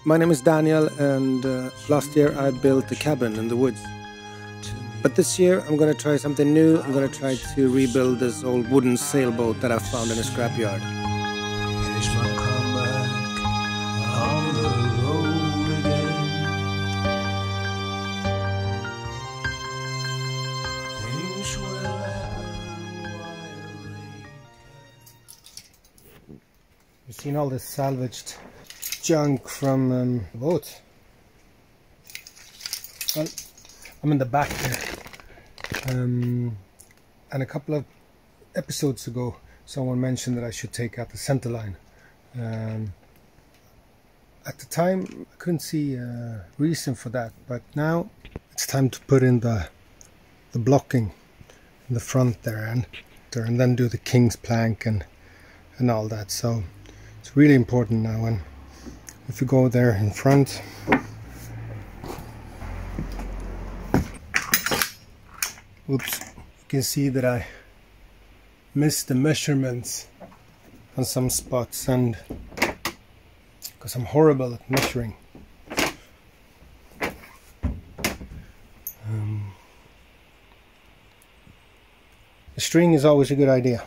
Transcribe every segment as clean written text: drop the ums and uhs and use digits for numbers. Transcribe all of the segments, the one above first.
my name is Daniel, and last year I built a cabin in the woods. But this year I'm gonna try something new. I'm gonna try to rebuild this old wooden sailboat that I found in a scrapyard. Finish my comeback on the road again. Things will happen while You've seen all this salvaged junk from the boat. Well, I'm in the back here, and a couple of episodes ago someone mentioned that I should take out the center line. At the time I couldn't see a reason for that, but now it's time to put in the blocking in the front there, and then do the king's plank and all that. So it's really important now, and if you go there in front, oops, you can see that I missed the measurements on some spots, and because I'm horrible at measuring. The string is always a good idea.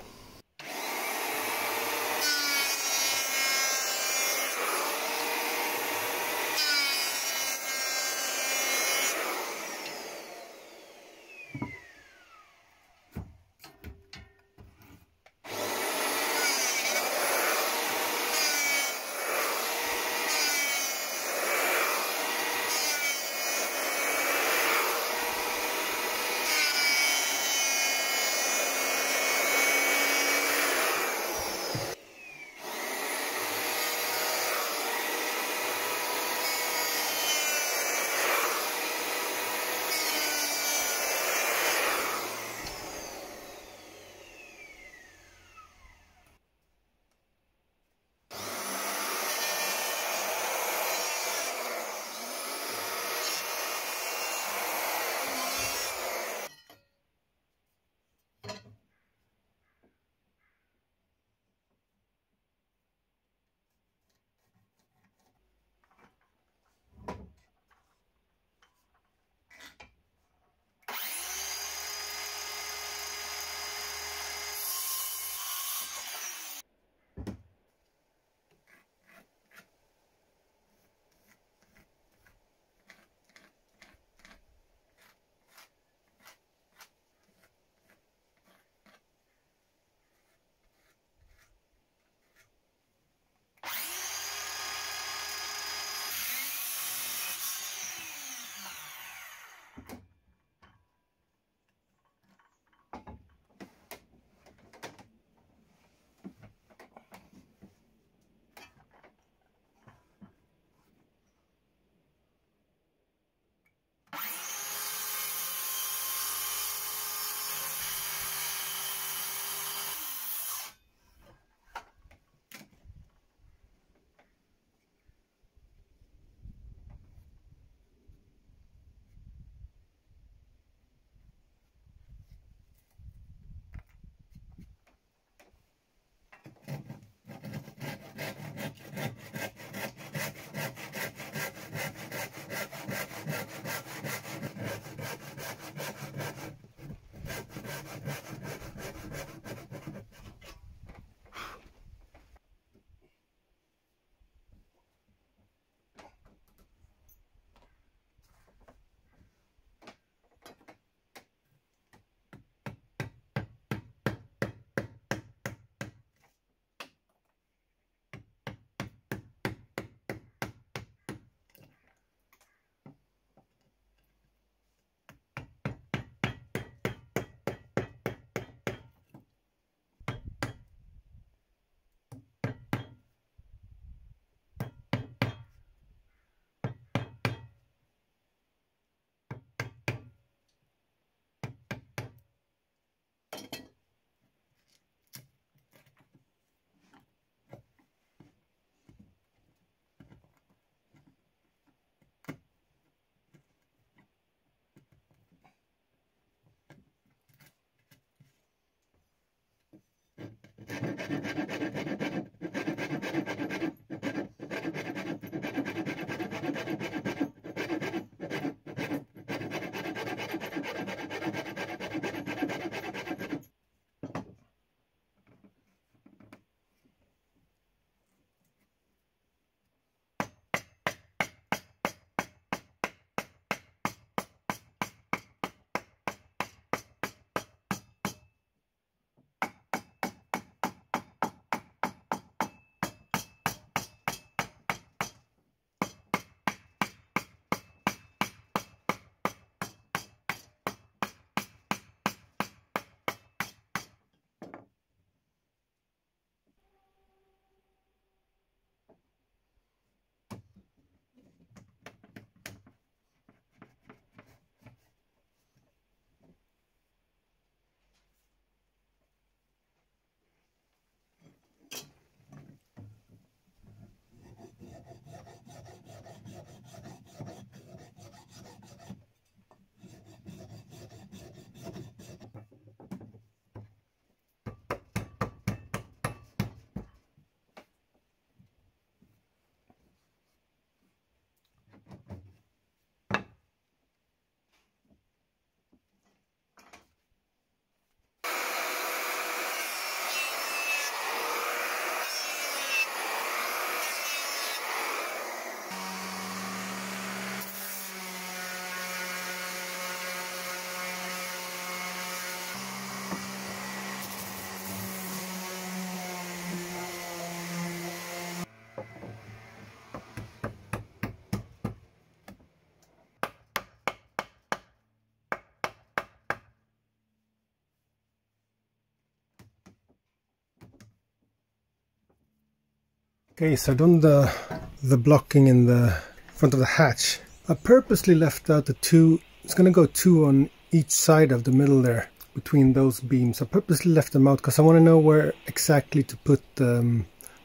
Okay, so I've done the blocking in the front of the hatch. I purposely left out the two. It's going to go two on each side of the middle there, between those beams. I purposely left them out because I want to know where exactly to put the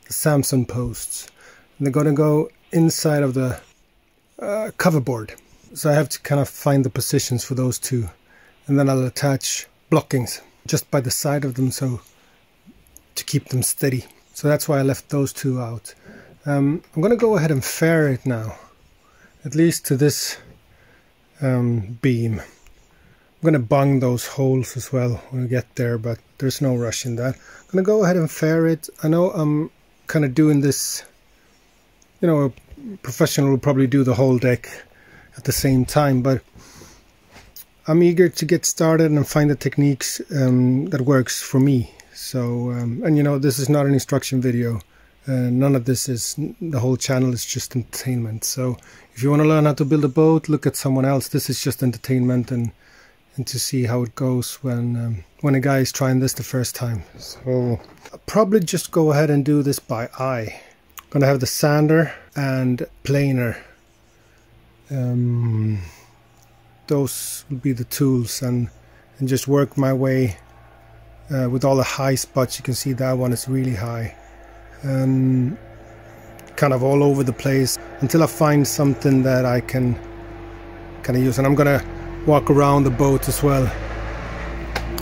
Samson posts. And they're going to go inside of the coverboard. So I have to kind of find the positions for those two. And then I'll attach blockings just by the side of them, so to keep them steady. So that's why I left those two out. I'm going to go ahead and fair it now, at least to this beam. I'm going to bung those holes as well when we get there, but there's no rush in that. I'm going to go ahead and fair it. I know I'm kind of doing this, you know, a professional will probably do the whole deck at the same time, but I'm eager to get started and find the techniques that works for me. So, and you know, this is not an instruction video. None of this is, the whole channel is just entertainment. So if you want to learn how to build a boat, look at someone else. This is just entertainment and to see how it goes when a guy is trying this the first time. So I'll probably just go ahead and do this by eye. I'm gonna have the sander and planer. Those will be the tools, and just work my way with all the high spots. You can see that one is really high, kind of all over the place until I find something that I can kind of use. And I'm gonna walk around the boat as well,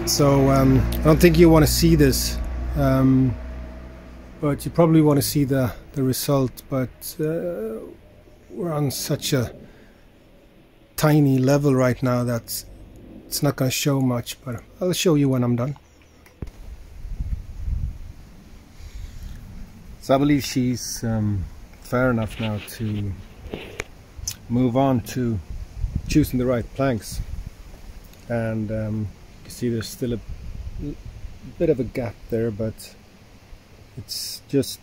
so I don't think you want to see this, but you probably want to see the result. But we're on such a tiny level right now that it's not going to show much, but I'll show you when I'm done. So I believe she's fair enough now to move on to choosing the right planks. And you can see there's still a bit of a gap there, but it's just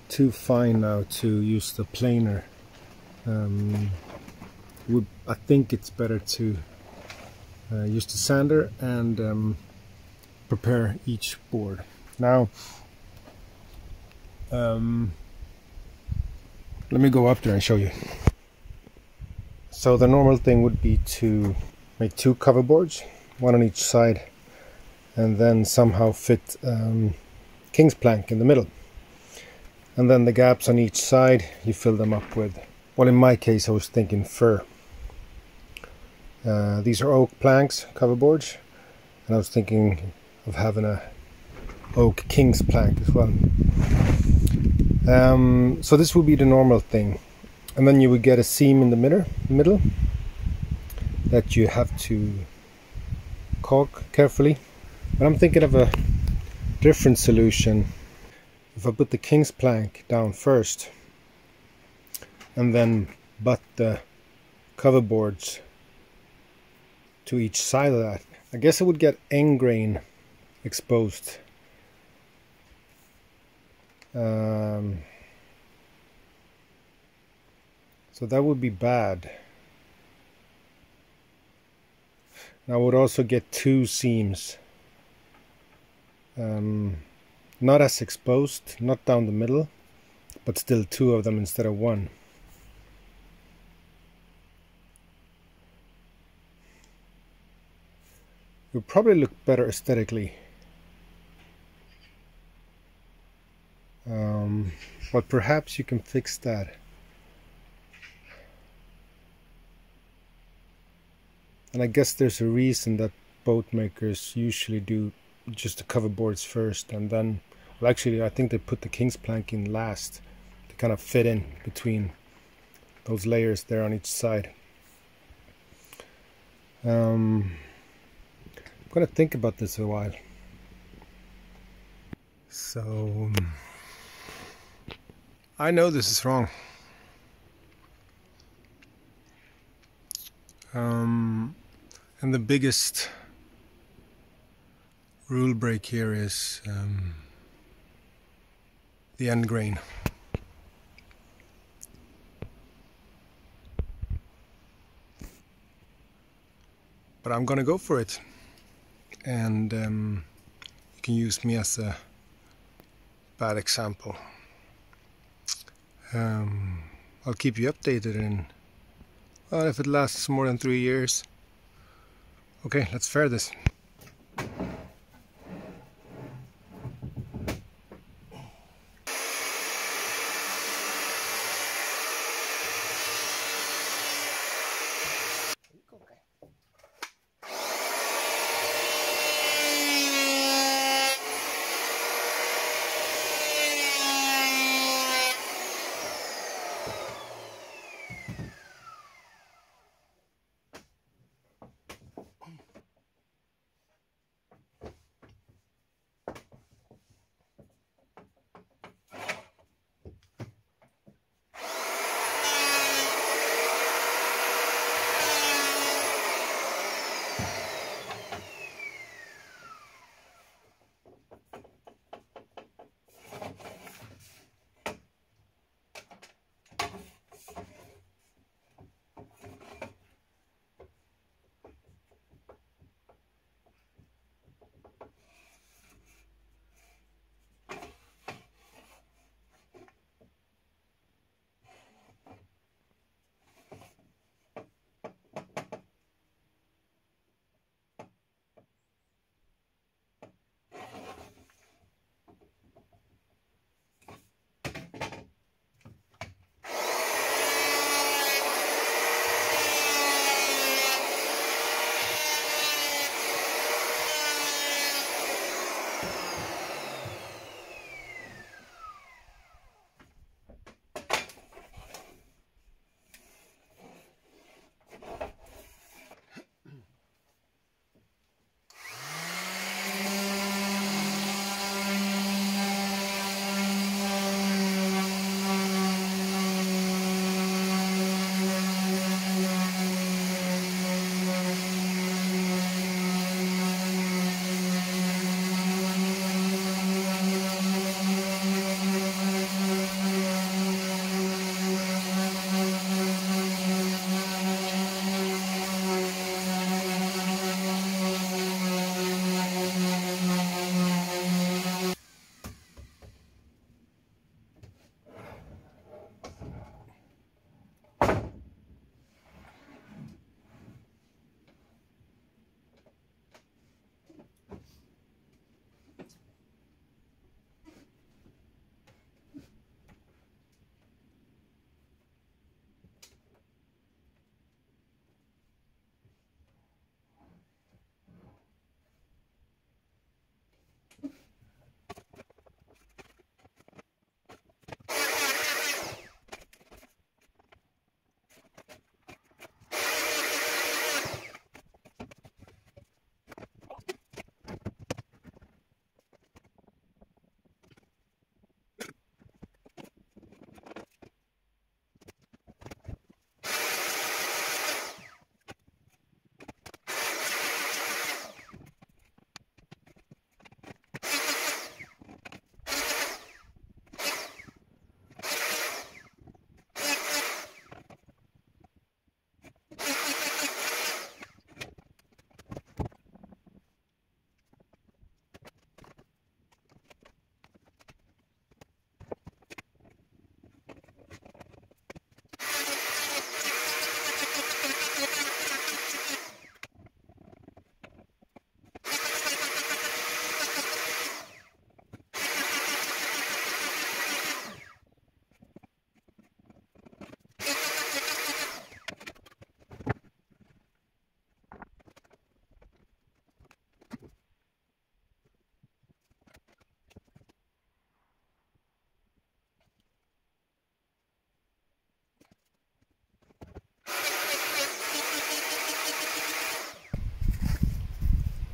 too fine now to use the planer. I think it's better to use the sander and prepare each board. Now let me go up there and show you. So the normal thing would be to make two cover boards, one on each side, and then somehow fit king's plank in the middle. And then the gaps on each side, you fill them up with, well, in my case I was thinking fir. These are oak planks, cover boards, and I was thinking of having a oak king's plank as well. So this would be the normal thing, and then you would get a seam in the middle that you have to caulk carefully. But I'm thinking of a different solution. If I put the king's plank down first and then butt the cover boards to each side of that, I guess I would get end grain exposed. So that would be bad. And I would also get two seams, not as exposed, not down the middle, but still two of them instead of one. It would probably look better aesthetically. But perhaps you can fix that. And I guess there's a reason that boat makers usually do just the cover boards first, and then, well, actually I think they put the king's plank in last to kind of fit in between those layers there on each side. I'm gonna think about this a while. So I know this is wrong. And the biggest rule break here is the end grain. But I'm gonna go for it, and you can use me as a bad example. I'll keep you updated in, well, if it lasts more than 3 years. Okay, let's fare this.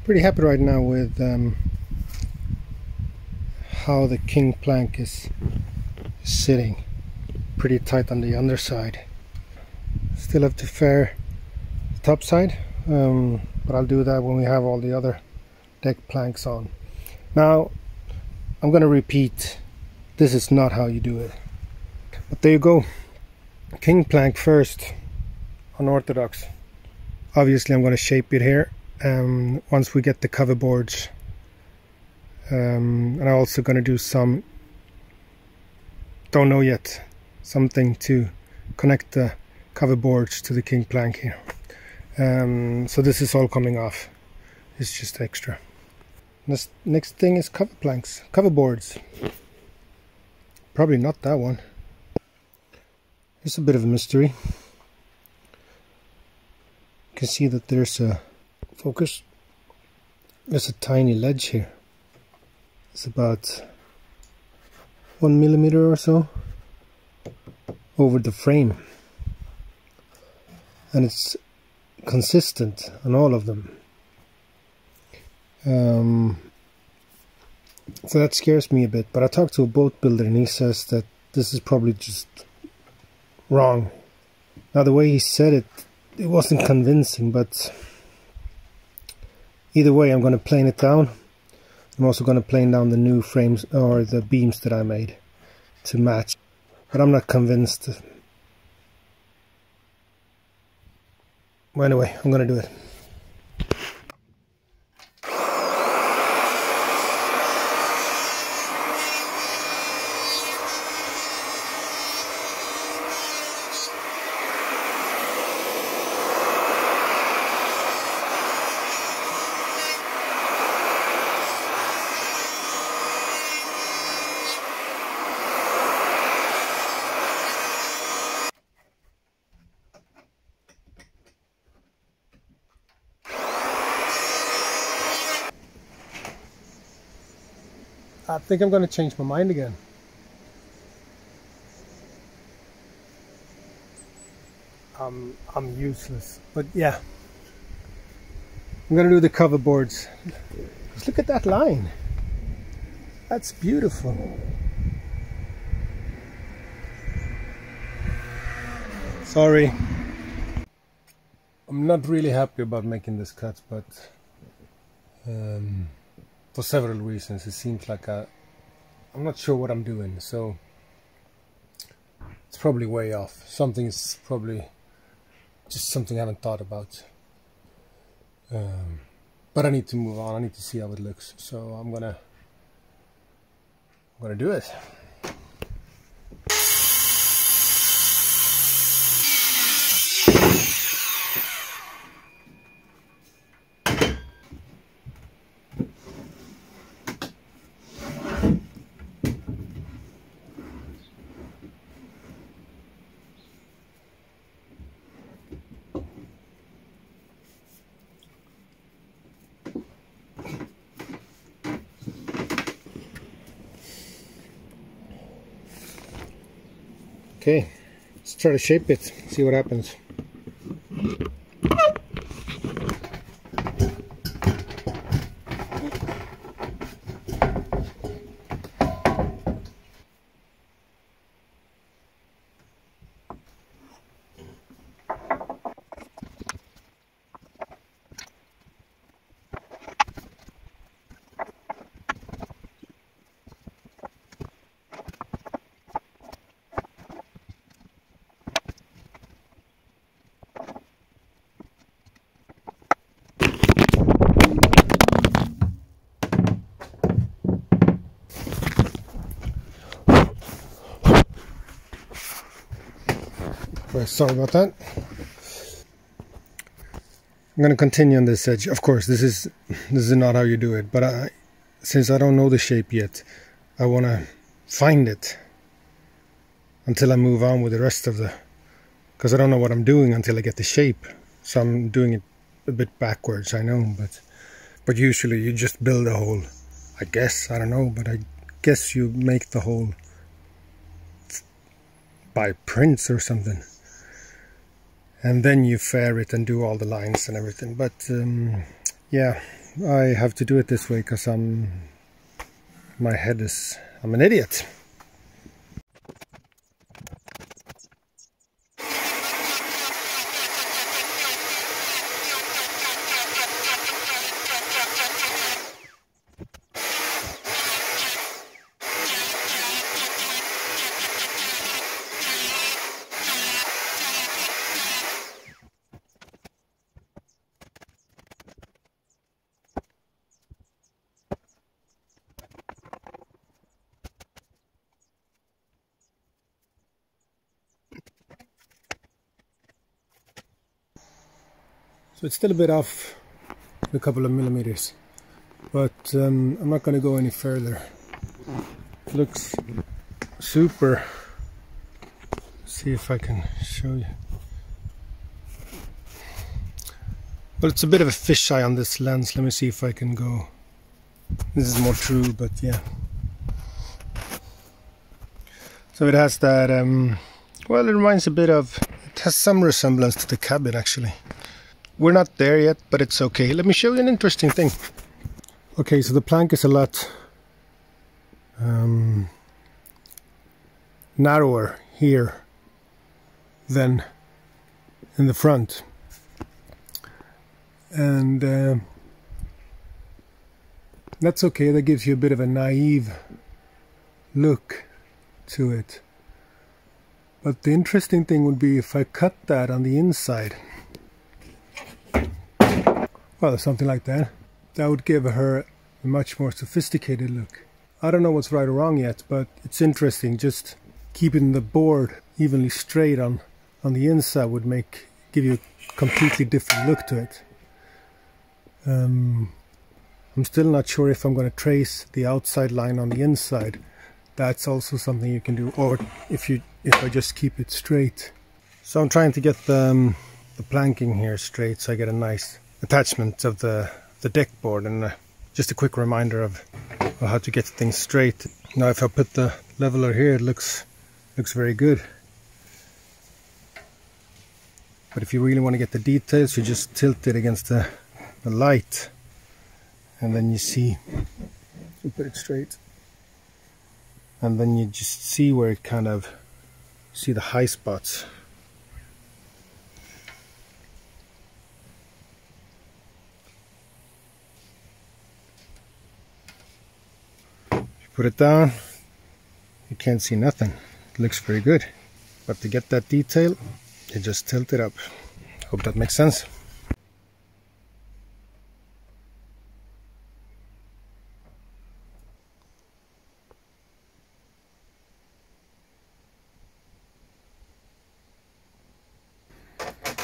Pretty happy right now with how the king plank is sitting. Pretty tight on the underside. Still have to fare the top side, but I'll do that when we have all the other deck planks on. Now I'm gonna repeat, this is not how you do it, but there you go. King plank first, unorthodox. Obviously I'm gonna shape it here once we get the cover boards, and I'm also gonna do some, don't know yet, something to connect the cover boards to the king plank here. So this is all coming off. It's just extra. This next thing is cover planks, cover boards. Probably not that one. It's a bit of a mystery. You can see that there's a focus. There's a tiny ledge here. It's about 1 millimeter or so over the frame, and it's consistent on all of them. So that scares me a bit, but I talked to a boat builder and he says that this is probably just wrong. Now the way he said it, it wasn't convincing, but either way I'm going to plane it down. I'm also going to plane down the new frames or the beams that I made to match, but I'm not convinced. Well, anyway, I'm going to do it. I think I'm going to change my mind again. I'm useless, but yeah. I'm going to do the cover boards. Just look at that line. That's beautiful. Sorry. I'm not really happy about making this cut, but for several reasons. It seems like I'm not sure what I'm doing, so it's probably way off. Something is probably just something I haven't thought about. But I need to move on. I need to see how it looks, so I'm gonna do it. Okay, let's try to shape it, see what happens. Sorry about that. I'm going to continue on this edge. Of course, this is not how you do it, but since I don't know the shape yet, I want to find it until I move on with the rest of because I don't know what I'm doing until I get the shape. So I'm doing it a bit backwards, I know, but usually you just build a hole. I guess, I don't know, but I guess you make the hole by prints or something. And then you fair it and do all the lines and everything. But yeah, I have to do it this way because I'm an idiot. So it's still a bit off, a couple of millimeters, but I'm not going to go any further. It looks super. See if I can show you. Well, it's a bit of a fisheye on this lens. Let me see if I can go. This is more true, but yeah. So it has that, well, it reminds a bit of, it has some resemblance to the cabin actually. We're not there yet, but it's okay. Let me show you an interesting thing. Okay, so the plank is a lot narrower here than in the front. And that's okay, that gives you a bit of a naive look to it. But the interesting thing would be if I cut that on the inside. Well, something like that. That would give her a much more sophisticated look. I don't know what's right or wrong yet, but it's interesting. Just keeping the board evenly straight on the inside would give you a completely different look to it. I'm still not sure if I'm going to trace the outside line on the inside. That's also something you can do, or if I just keep it straight. So I'm trying to get the planking here straight, so I get a nice attachment of the deck board, and just a quick reminder of how to get things straight. Now if I put the leveler here, it looks very good. But if you really want to get the details, you just tilt it against the light, and then you put it straight, and then you just see where it kind of, see the high spots. If you put it down, you can't see nothing. It looks very good, but to get that detail, you just tilt it up. Hope that makes sense.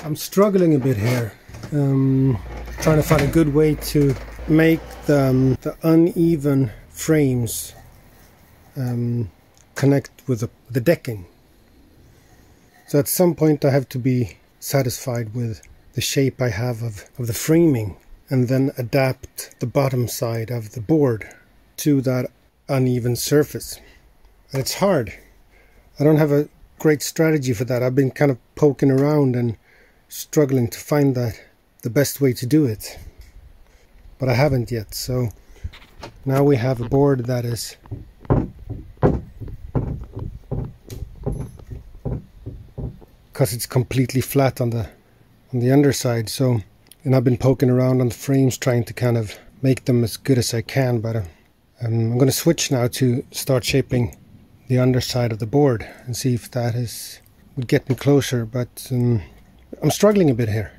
I'm struggling a bit here, trying to find a good way to make the uneven frames connect with the decking. So at some point I have to be satisfied with the shape I have of the framing, and then adapt the bottom side of the board to that uneven surface. And it's hard. I don't have a great strategy for that. I've been kind of poking around and struggling to find the best way to do it, but I haven't yet. So now we have a board that is because it's completely flat on the underside. So, and I've been poking around on the frames trying to kind of make them as good as I can, but I'm going to switch now to start shaping the underside of the board and see if that would get me closer. But I'm struggling a bit here,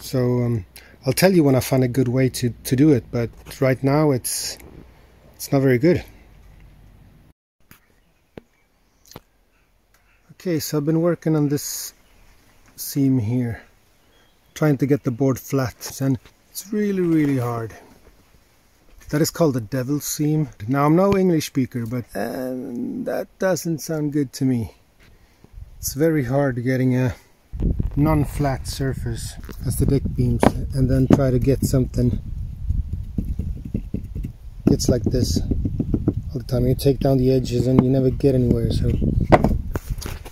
so I'll tell you when I find a good way to do it, but right now it's not very good. Okay, so I've been working on this seam here, trying to get the board flat, and it's really hard. That is called the devil's seam. Now I'm no English speaker, but that doesn't sound good to me. It's very hard getting a non-flat surface as the deck beams, and then try to get something gets like this all the time. You take down the edges and you never get anywhere. So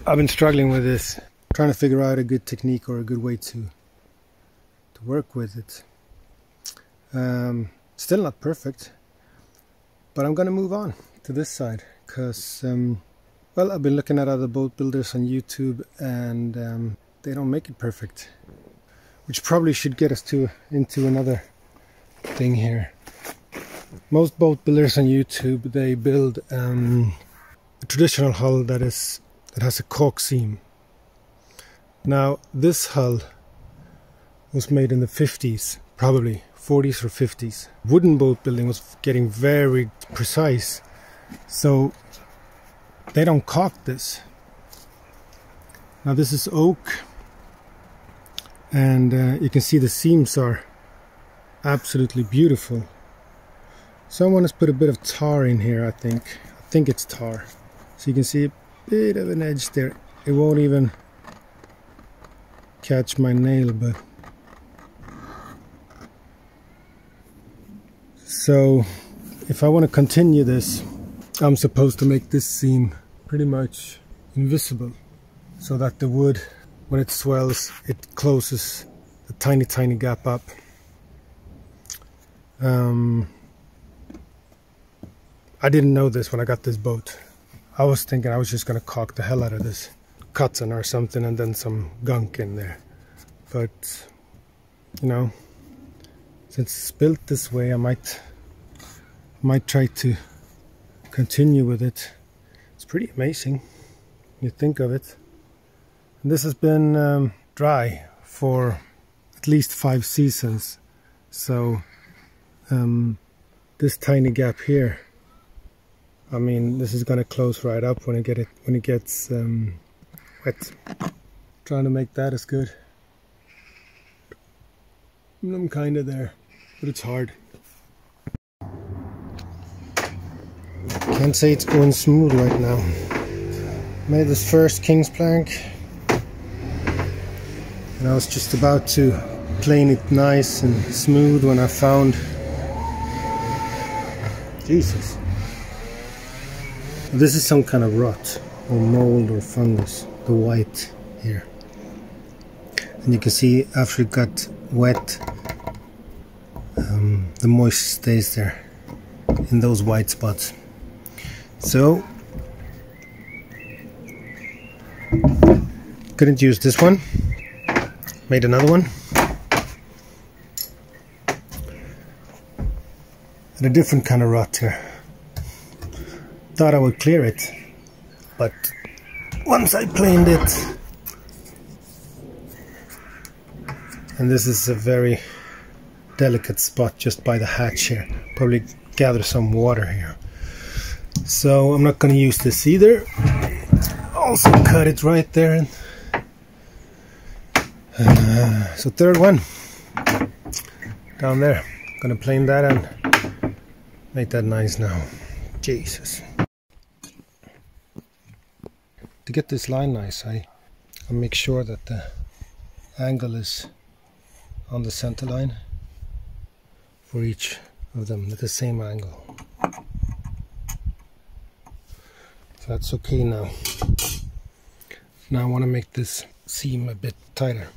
I've been struggling with this, trying to figure out a good technique or a good way to work with it. Still not perfect, but I'm gonna move on to this side because well, I've been looking at other boat builders on YouTube, and they don't make it perfect, which probably should get us into another thing here. Most boat builders on YouTube, they build a traditional hull that has a caulk seam. Now this hull was made in the 50s, probably 40s or 50s. Wooden boat building was getting very precise, so they don't caulk this. Now this is oak, and you can see the seams are absolutely beautiful. Someone has put a bit of tar in here, I think it's tar, so you can see a bit of an edge there. It won't even catch my nail, but so if I want to continue this, I'm supposed to make this seam pretty much invisible, so that the wood, when it swells, it closes the tiny gap up. I didn't know this when I got this boat. I was thinking I was just gonna caulk the hell out of this cotton or something and then some gunk in there, but you know, since it's built this way, I might try to continue with it. It's pretty amazing when you think of it. And this has been dry for at least 5 seasons, so this tiny gap here, I mean, this is gonna close right up when it gets wet. Trying to make that as good. I'm kind of there, but it's hard. Can't say it's going smooth right now. Made this first king's plank, and I was just about to plane it nice and smooth when I found, Jesus, this is some kind of rot or mold or fungus, the white here, and you can see after it got wet, the moisture stays there in those white spots. So couldn't use this one, made another one and a different kind of rot here. Thought I would clear it, but once I planed it, and this is a very delicate spot just by the hatch here, probably gather some water here, so I'm not going to use this either. Also cut it right there, so third one down there, gonna plane that and make that nice now. Jesus. To get this line nice, I make sure that the angle is on the center line for each of them at the same angle. So that's okay now. Now I want to make this seam a bit tighter.